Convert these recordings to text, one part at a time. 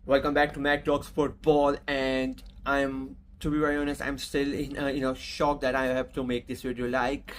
Welcome back to Mac Talks Football, and to be very honest, I'm still in shock that I have to make this video. Like,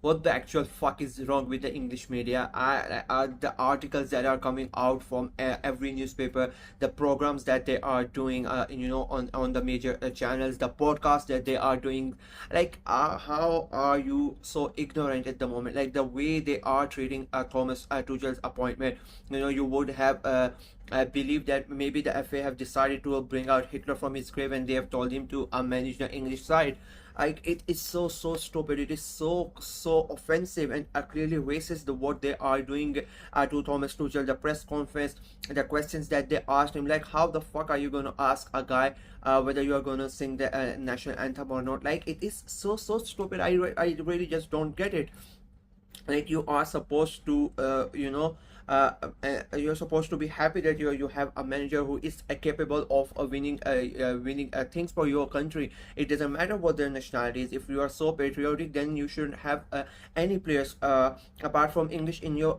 what the actual fuck is wrong with the English media? The articles that are coming out from every newspaper, the programs that they are doing, on the major channels, the podcasts that they are doing. Like, how are you so ignorant at the moment? Like the way they are treating Thomas Tuchel's appointment. You would have. I believe that maybe the FA have decided to bring out Hitler from his grave, and they have told him to manage the English side. Like, it is so stupid. It is so offensive and clearly racist. What they are doing to Thomas Tuchel, the press conference, the questions that they asked him. Like, how the fuck are you gonna ask a guy whether you are gonna sing the national anthem or not? Like, it is so stupid. I really just don't get it. Like, you are supposed to you're supposed to be happy that you have a manager who is capable of winning things for your country. It doesn't matter what their nationality is. If you are so patriotic, then you shouldn't have any players apart from English in your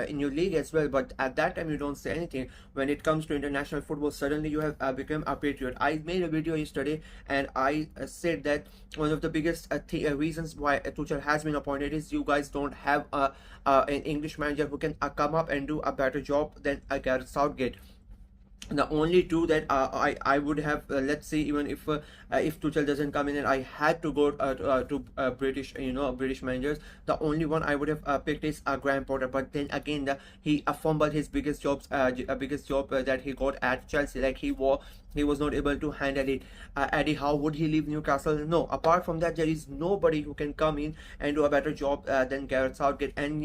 league as well. But at that time, you don't say anything. When it comes to international football, suddenly you have become a patriot. I made a video yesterday, and I said that one of the biggest reasons why Tuchel has been appointed is you guys don't have an English manager who can come up and do a better job than Gareth Southgate. The only two that I would have, let's say, even if Tuchel doesn't come in and I had to go to British British managers, the only one I would have picked is Graham Potter. But then again, he fumbled his biggest job that he got at Chelsea. Like, he was not able to handle it. Eddie Howe, would he leave Newcastle? No. Apart from that, there is nobody who can come in and do a better job than Gareth Southgate. And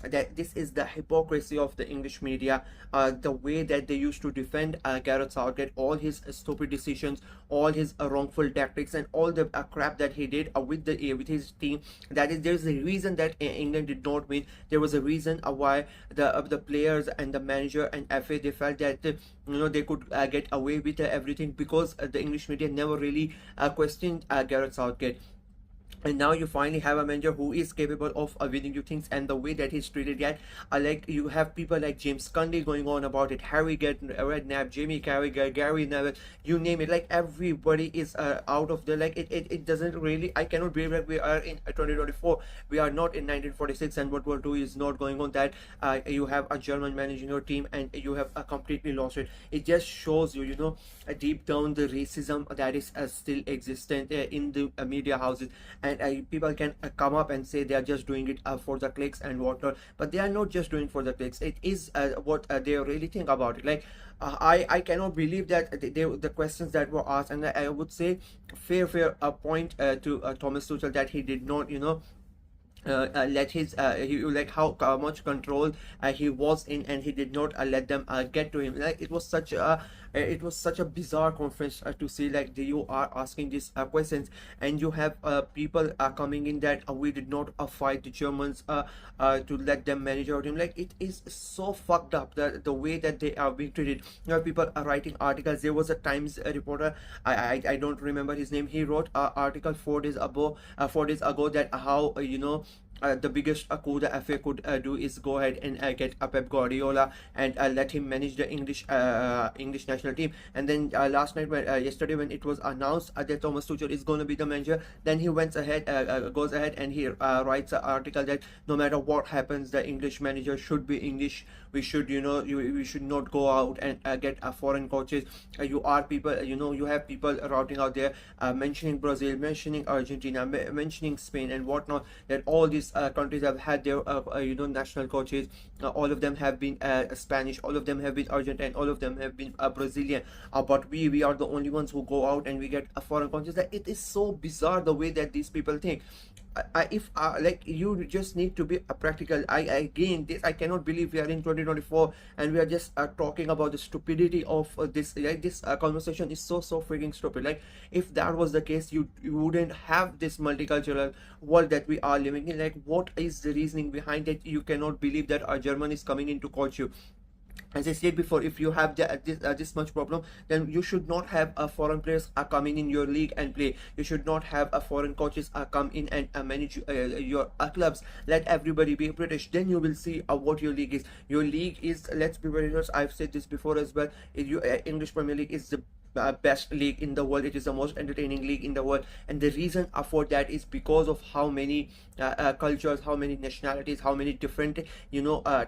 that this is the hypocrisy of the English media, the way that they used to defend Gareth Southgate, all his stupid decisions, all his wrongful tactics, and all the crap that he did with his team. There's a reason that England did not win. There was a reason why the players and the manager and FA, they felt that they could get away with everything, because the English media never really questioned Gareth Southgate. And now you finally have a manager who is capable of winning you things. And the way that he's treated, yet like, you have people like James Cundy going on about it, Harry Redknapp, Jamie Carragher, Gary Neville, you name it. Like, everybody is out of the, like, it doesn't really, I cannot believe that we are in 2024, we are not in 1946, and World War II is not going on, that you have a German managing your team and you have completely lost it. It just shows you deep down the racism that is still existent in the media houses. And people can come up and say they are just doing it for the clicks and whatnot, but they are not just doing for the clicks. It is what they really think about it. Like, I cannot believe that the questions that were asked, and I would say fair point to Thomas Tuchel, that he did not let his like how much control he was in, and he did not let them get to him. Like, it was such a bizarre conference to see. Like, you are asking these questions, and you have people coming in that we did not fight the Germans to let them manage our team. Like, it is so fucked up, the way that they are being treated. People are writing articles. There was a Times reporter, I don't remember his name, he wrote an article 4 days ago that how the biggest coup the FA could do is go ahead and get Pep Guardiola and let him manage the English national team. And then yesterday, when it was announced that Thomas Tuchel is going to be the manager, then he goes ahead and he writes an article that no matter what happens, the English manager should be English. We should we should not go out and get foreign coaches. You have people routing out there, mentioning Brazil, mentioning Argentina, mentioning Spain and whatnot, that all these countries have had their national coaches. All of them have been Spanish, all of them have been Argentine, all of them have been Brazilian, but we are the only ones who go out and we get foreign coaches. That it is so bizarre the way that these people think. If like, you just need to be practical. I cannot believe we are in 2024 and we are just talking about the stupidity of this. Like, this conversation is so freaking stupid. Like, if that was the case, you wouldn't have this multicultural world that we are living in. Like, what is the reasoning behind it? You cannot believe that a German is coming in to coach you. as I said before, if you have this much problem, then you should not have foreign players coming in your league and play. You should not have foreign coaches come in and manage your clubs. Let everybody be British. Then you will see what your league is. Your league is, let's be very honest, I've said this before as well, English Premier League is the best league in the world. It is the most entertaining league in the world, and the reason for that is because of how many cultures, how many nationalities, how many different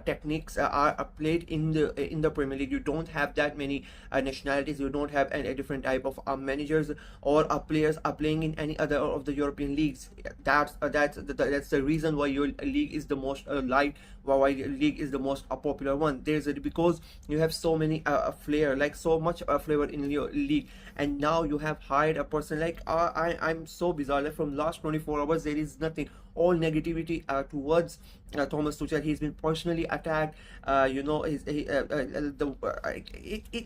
techniques are played in the Premier League. You don't have that many nationalities. You don't have a different type of managers or players are playing in any other of the European leagues. That's the reason why your league is the most liked, why your league is the most popular one. There's because you have so many flair, like so much flavor in your league. And now you have hired a person like I'm so bizarre, like from last 24 hours there is nothing, all negativity towards Thomas Tuchel. He's been personally attacked. It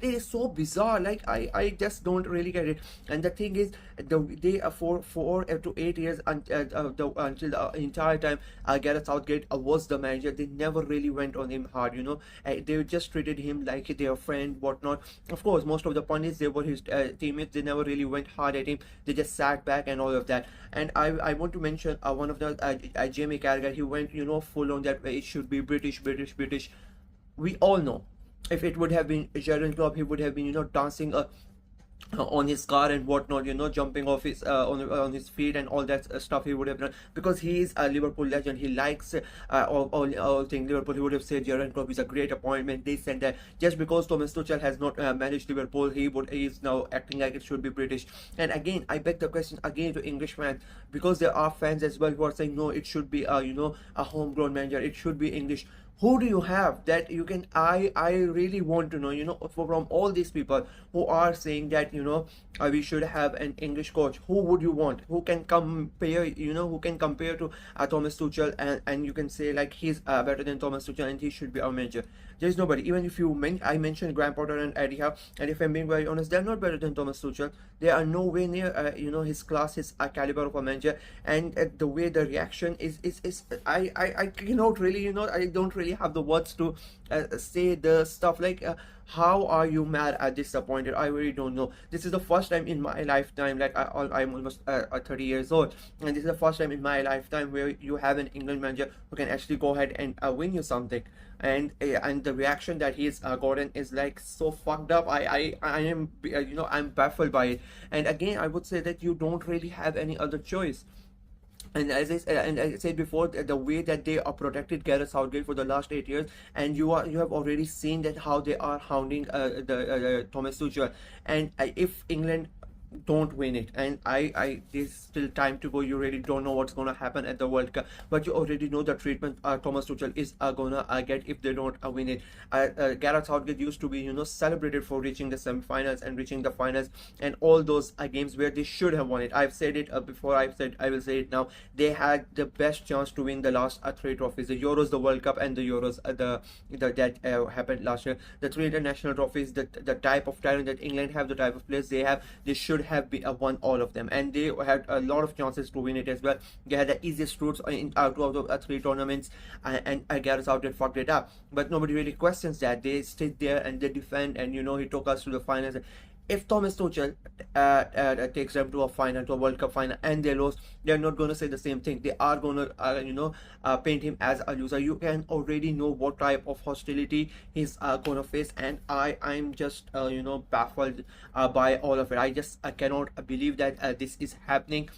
is so bizarre. Like I just don't really get it. And the thing is, they for 4 to 8 years until the entire time Gareth Southgate was the manager, they never really went on him hard. They just treated him like their friend, whatnot. Of course, most of the pundits, they were his teammates. They never really went hard at him. They just sat back and all of that. And I want to mention one of the Jamie Carragher. He went full on that way. It should be British. We all know if it would have been Jurgen Klopp, he would have been dancing on his car and whatnot, jumping off his on his feet and all that stuff he would have done, because he is a Liverpool legend. He likes all things Liverpool. He would have said Jurgen Klopp is a great appointment. They said that just because Thomas Tuchel has not managed Liverpool, he is now acting like it should be British. And again, I beg the question again to English fans, because there are fans as well who are saying no, it should be a homegrown manager, it should be English. Who do you have that you can? I really want to know, from all these people who are saying that we should have an English coach. Who would you want? Who can compare? Who can compare to Thomas Tuchel, and you can say like he's better than Thomas Tuchel and he should be our manager. There's nobody. Even if I mentioned Graham Potter and Eddie Howe, and if I'm being very honest, they're not better than Thomas Tuchel. They are nowhere near his class, his caliber of a manager. And the way the reaction is I cannot really I don't really have the words to say the stuff like how are you mad at disappointed? I really don't know. This is the first time in my lifetime, like I'm almost 30 years old, and this is the first time in my lifetime where you have an England manager who can actually go ahead and win you something. And the reaction that he's gotten is like so fucked up. I am I'm baffled by it. And again, I would say that you don't really have any other choice. And as I said before, the way that they are protected Gareth Southgate for the last 8 years, and you have already seen that how they are hounding the Thomas Tuchel. And if England don't win it, and there's still time to go, you really don't know what's gonna happen at the World Cup, but you already know the treatment Thomas Tuchel is gonna get if they don't win it. Gareth Southgate used to be celebrated for reaching the semi-finals and reaching the finals and all those games where they should have won it. I've said it before, I will say it now. They had the best chance to win the last three trophies: the Euros, the World Cup, and the Euros that happened last year. The three international trophies, the type of talent that England have, the type of players they have, they should have won all of them, and they had a lot of chances to win it as well. They had the easiest routes out of the three tournaments, and Gareth Southgate fucked it up. But nobody really questions that. They stayed there and they defend, and he took us to the finals. If Thomas Tuchel takes them to a final, to a World Cup final, and they lose, they're not going to say the same thing. They are going to, paint him as a loser. You can already know what type of hostility he's going to face, and I'm just, baffled by all of it. I cannot believe that this is happening.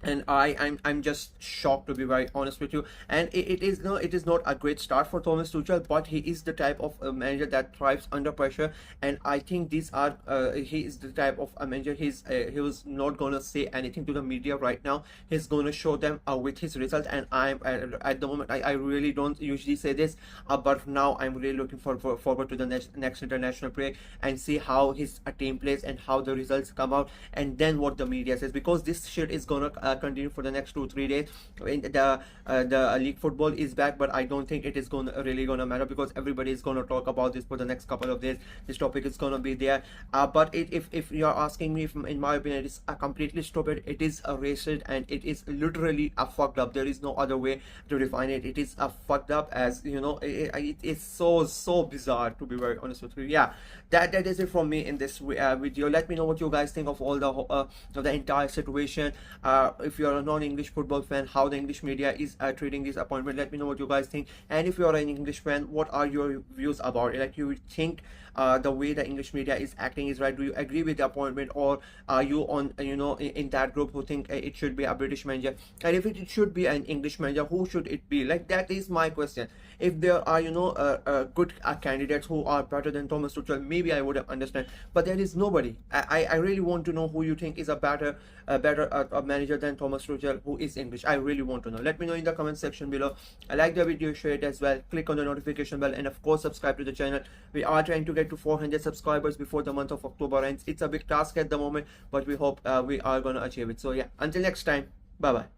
And I'm just shocked, to be very honest with you. And it is not a great start for Thomas Tuchel, but he is the type of manager that thrives under pressure. And I think he is the type of manager. He was not gonna say anything to the media right now. He's gonna show them with his results. And I'm at the moment, I really don't usually say this, but now I'm really looking forward to the next international break and see how his team plays and how the results come out, and then what the media says, because this shit is gonna continue for the next 2-3 days. The league football is back, but I don't think it is really gonna matter, because everybody is gonna talk about this for the next couple of days. This topic is gonna be there. But if you are asking me, in my opinion, it is completely stupid. It is a racist, and it is literally a fucked up. There is no other way to define it. It is a fucked up, as you know. It is so bizarre, to be very honest with you. Yeah, that is it from me in this video. Let me know what you guys think of all the entire situation. If you're a non-English football fan, how the English media is treating this appointment. Let me know what you guys think. And if you're an English fan, what are your views about it? Like, you think the way the English media is acting is right? Do you agree with the appointment, or are you on in that group who think it should be a British manager? And if it should be an English manager, who should it be? Like, that is my question. If there are good candidates who are better than Thomas Tuchel, maybe I would have understand, but there is nobody. I really want to know who you think is a better manager than Thomas Tuchel, who is English. I really want to know. Let me know in the comment section below. I like the video, share it as well, click on the notification bell, and of course subscribe to the channel. We are trying to get to 400 subscribers before the month of October ends. It's a big task at the moment, but we hope we are going to achieve it. So yeah, until next time, bye bye.